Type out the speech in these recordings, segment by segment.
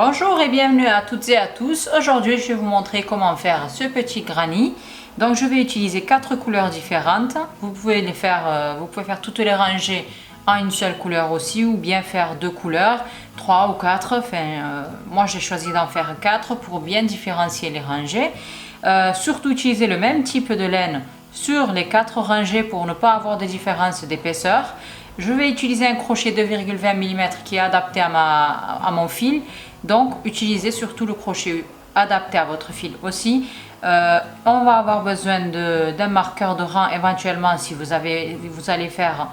Bonjour et bienvenue à toutes et à tous. Aujourd'hui, je vais vous montrer comment faire ce petit granny. Donc, je vais utiliser 4 couleurs différentes. Vous pouvez faire toutes les rangées en une seule couleur aussi, ou bien faire 2 couleurs, 3 ou 4. Moi, j'ai choisi d'en faire 4 pour bien différencier les rangées. Surtout utiliser le même type de laine sur les 4 rangées pour ne pas avoir de différence d'épaisseur. Je vais utiliser un crochet 2,20 mm qui est adapté à mon fil. Donc, utilisez surtout le crochet adapté à votre fil aussi. On va avoir besoin d'un marqueur de rang éventuellement si vous allez faire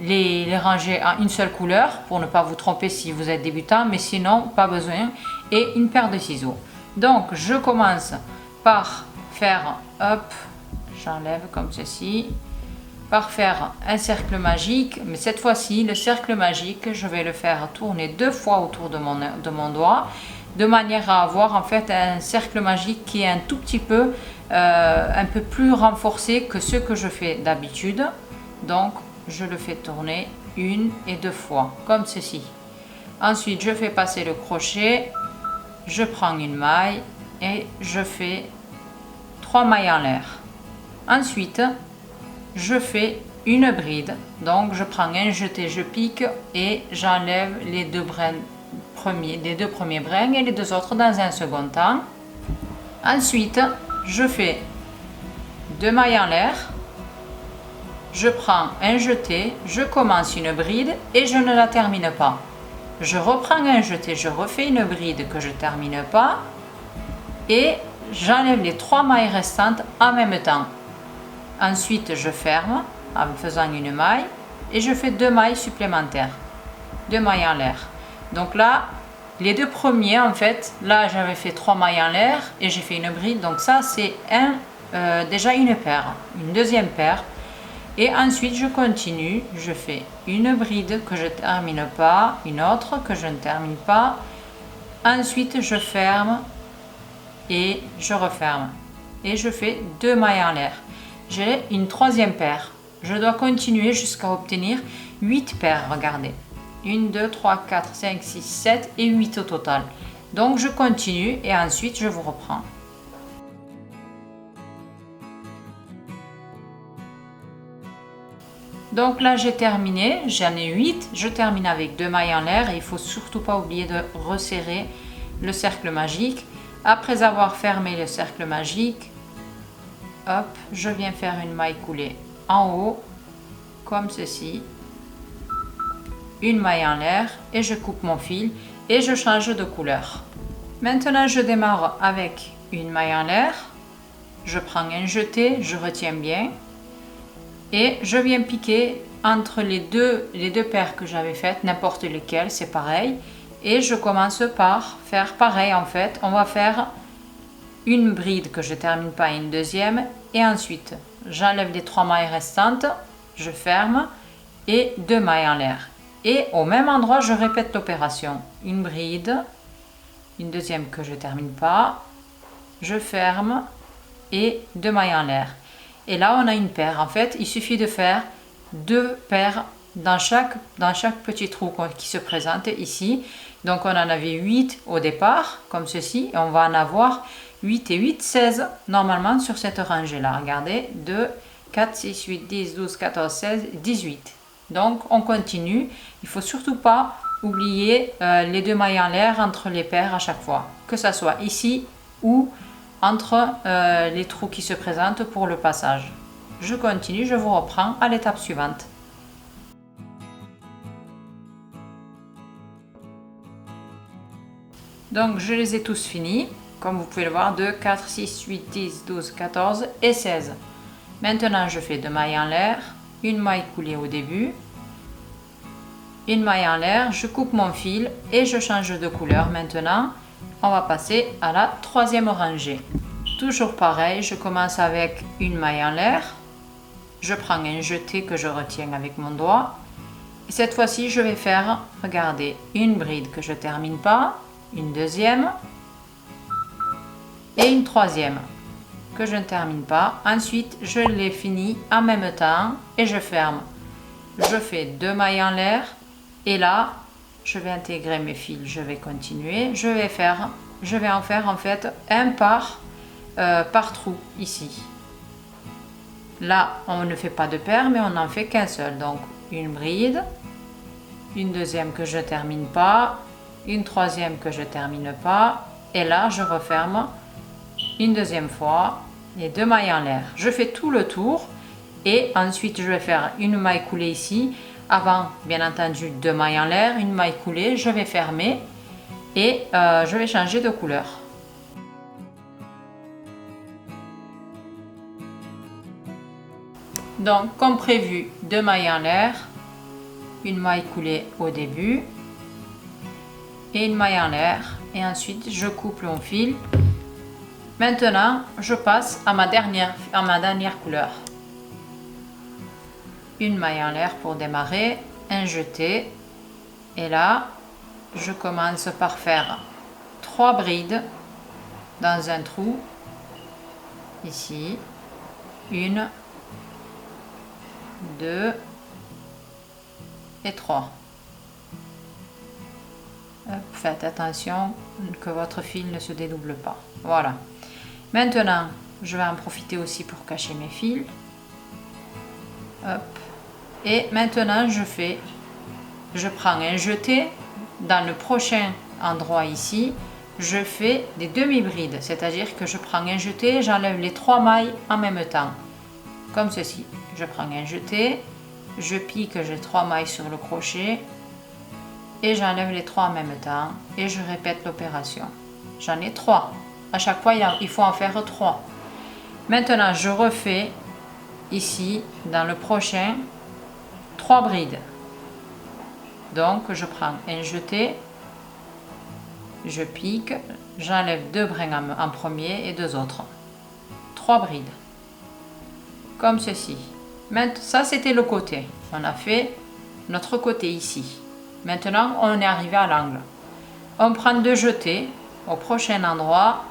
les rangées en une seule couleur pour ne pas vous tromper si vous êtes débutant, mais sinon, pas besoin. Et une paire de ciseaux. Donc, je commence par faire, hop, j'enlève comme ceci. Par faire un cercle magique, mais cette fois-ci le cercle magique je vais le faire tourner 2 fois autour de mon doigt, de manière à avoir en fait un cercle magique qui est un tout petit peu un peu plus renforcé que ce que je fais d'habitude. Donc je le fais tourner 1 et 2 fois comme ceci. Ensuite je fais passer le crochet, je prends une maille et je fais 3 mailles en l'air. Ensuite je fais une bride, donc je prends un jeté, je pique et j'enlève les deux premiers brins et les 2 autres dans un second temps. Ensuite je fais 2 mailles en l'air, je prends un jeté, je commence une bride et je ne la termine pas. Je reprends un jeté, je refais une bride que je termine pas et j'enlève les 3 mailles restantes en même temps. Ensuite, je ferme en faisant une maille et je fais 2 mailles supplémentaires, 2 mailles en l'air. Donc là, les 2 premiers, en fait, là j'avais fait 3 mailles en l'air et j'ai fait une bride. Donc ça, c'est déjà une paire, une deuxième paire. Et ensuite, je continue, je fais une bride que je ne termine pas, une autre que je ne termine pas. Ensuite, je ferme et je referme et je fais 2 mailles en l'air. J'ai une 3e paire. Je dois continuer jusqu'à obtenir 8 paires, regardez. 1, 2, 3, 4, 5, 6, 7 et 8 au total. Donc je continue et ensuite je vous reprends. Donc là j'ai terminé, j'en ai 8. Je termine avec 2 mailles en l'air et il ne faut surtout pas oublier de resserrer le cercle magique. Après avoir fermé le cercle magique, hop, je viens faire une maille coulée en haut, comme ceci, une maille en l'air et je coupe mon fil et je change de couleur. Maintenant, je démarre avec une maille en l'air, je prends un jeté, je retiens bien et je viens piquer entre les deux paires que j'avais faites, n'importe lesquelles, c'est pareil. Et je commence par faire pareil en fait, on va faire une bride que je termine pas et une deuxième et ensuite j'enlève les 3 mailles restantes, je ferme et 2 mailles en l'air et au même endroit je répète l'opération, une bride, une deuxième que je termine pas, je ferme et 2 mailles en l'air et là on a une paire. En fait il suffit de faire 2 paires dans chaque petit trou qui se présente ici. Donc on en avait 8 au départ comme ceci et on va en avoir 8 et 8, 16 normalement sur cette rangée là. Regardez, 2, 4, 6, 8, 10, 12, 14, 16, 18. Donc on continue. Il ne faut surtout pas oublier les 2 mailles en l'air entre les paires à chaque fois. Que ça soit ici ou entre les trous qui se présentent pour le passage. Je continue, je vous reprends à l'étape suivante. Donc je les ai tous finis. Comme vous pouvez le voir, 2, 4, 6, 8, 10, 12, 14 et 16. Maintenant, je fais 2 mailles en l'air, une maille coulée au début, une maille en l'air, je coupe mon fil et je change de couleur. Maintenant, on va passer à la 3e rangée. Toujours pareil, je commence avec une maille en l'air, je prends un jeté que je retiens avec mon doigt. Et cette fois-ci, je vais faire, regardez, une bride que je ne termine pas, une deuxième, et une 3e que je ne termine pas. Ensuite je les finis en même temps et je ferme. Je fais 2 mailles en l'air et là je vais intégrer mes fils, je vais continuer, je vais en faire en fait un par trou ici. Là on ne fait pas de paire mais on n'en fait qu'un seul, donc une bride, une deuxième que je termine pas, une troisième que je termine pas, et là je referme une deuxième fois les 2 mailles en l'air. Je fais tout le tour et ensuite je vais faire une maille coulée ici, avant bien entendu 2 mailles en l'air, une maille coulée, je vais fermer et je vais changer de couleur. Donc comme prévu, 2 mailles en l'air, une maille coulée au début et une maille en l'air, et ensuite je coupe mon fil. Maintenant je passe à ma dernière couleur. Une maille en l'air pour démarrer, un jeté, et là je commence par faire 3 brides dans un trou ici, 1, 2 et 3. Faites attention que votre fil ne se dédouble pas. Voilà. Maintenant, je vais en profiter aussi pour cacher mes fils. Hop. Et maintenant, je prends un jeté. Dans le prochain endroit ici, je fais des demi-brides, c'est-à-dire que je prends un jeté, j'enlève les 3 mailles en même temps, comme ceci. Je prends un jeté, je pique, j'ai 3 mailles sur le crochet et j'enlève les 3 en même temps et je répète l'opération. J'en ai 3. À chaque fois, il faut en faire 3. Maintenant, je refais ici, dans le prochain, 3 brides. Donc, je prends un jeté, je pique, j'enlève 2 brins en premier et 2 autres. 3 brides. Comme ceci. Maintenant, ça, c'était le côté. On a fait notre côté ici. Maintenant, on est arrivé à l'angle. On prend 2 jetés. Au prochain endroit,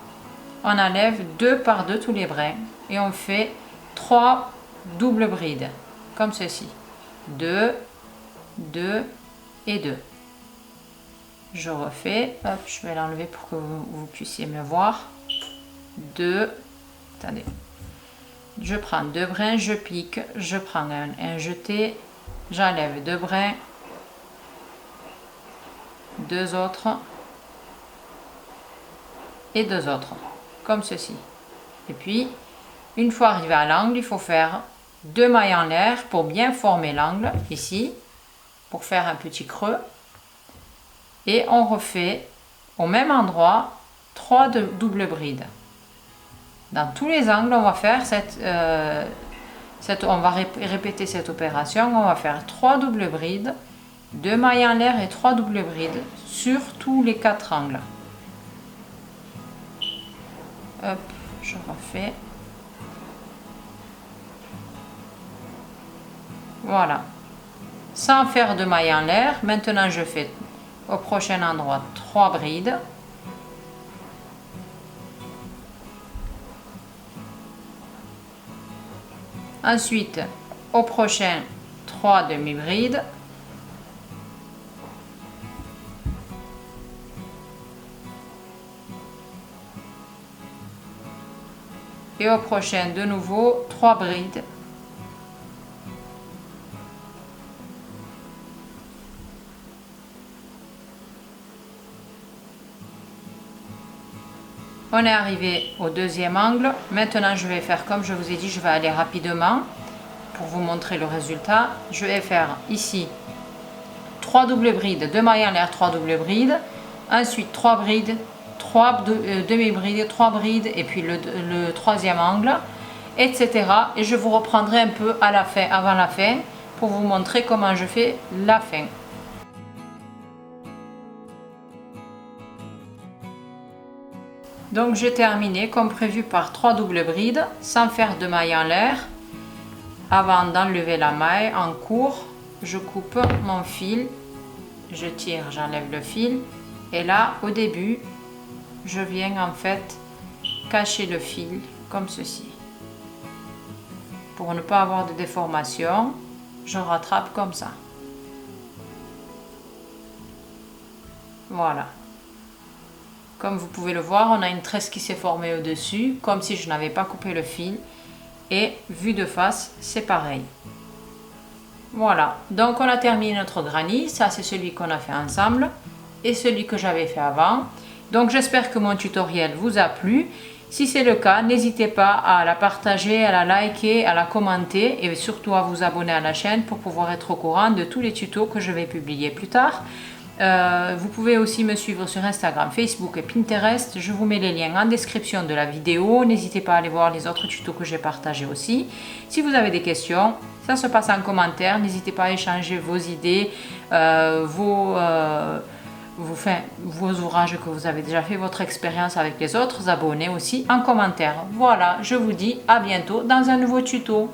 on enlève 2 par 2 tous les brins et on fait 3 doubles brides, comme ceci. 2, 2 et 2. Je refais, hop, je vais l'enlever pour que vous puissiez me voir. 2, attendez. Je prends 2 brins, je pique, je prends un jeté, j'enlève 2 brins, 2 autres et 2 autres, comme ceci. Et puis, une fois arrivé à l'angle, il faut faire 2 mailles en l'air pour bien former l'angle ici, pour faire un petit creux. Et on refait au même endroit 3 doubles brides. Dans tous les angles, on va faire on va répéter cette opération. On va faire 3 doubles brides, 2 mailles en l'air et 3 doubles brides sur tous les 4 angles. Hop, je refais. Voilà. Sans faire de mailles en l'air, maintenant je fais au prochain endroit 3 brides. Ensuite, au prochain, 3 demi-brides. Et au prochain, de nouveau, 3 brides. On est arrivé au deuxième angle. Maintenant, je vais faire comme je vous ai dit, je vais aller rapidement pour vous montrer le résultat. Je vais faire ici 3 doubles brides, 2 mailles en l'air, 3 doubles brides. Ensuite, 3 brides, 3 demi-brides, 3 brides et puis le troisième angle, etc. Et je vous reprendrai un peu à la fin, avant la fin, pour vous montrer comment je fais la fin. Donc j'ai terminé comme prévu par 3 doubles brides sans faire de maille en l'air. Avant d'enlever la maille en cours, je coupe mon fil, je tire, j'enlève le fil et là au début je viens en fait cacher le fil comme ceci. Pour ne pas avoir de déformation, je rattrape comme ça. Voilà. Comme vous pouvez le voir, on a une tresse qui s'est formée au-dessus, comme si je n'avais pas coupé le fil. Et vu de face, c'est pareil. Voilà, donc on a terminé notre granny. Ça, c'est celui qu'on a fait ensemble et celui que j'avais fait avant. Donc j'espère que mon tutoriel vous a plu. Si c'est le cas, n'hésitez pas à la partager, à la liker, à la commenter et surtout à vous abonner à la chaîne pour pouvoir être au courant de tous les tutos que je vais publier plus tard. Vous pouvez aussi me suivre sur Instagram, Facebook et Pinterest. Je vous mets les liens en description de la vidéo. N'hésitez pas à aller voir les autres tutos que j'ai partagés aussi. Si vous avez des questions, ça se passe en commentaire. N'hésitez pas à échanger vos idées, vos ouvrages que vous avez déjà fait, votre expérience avec les autres abonnés aussi en commentaire. Voilà, je vous dis à bientôt dans un nouveau tuto.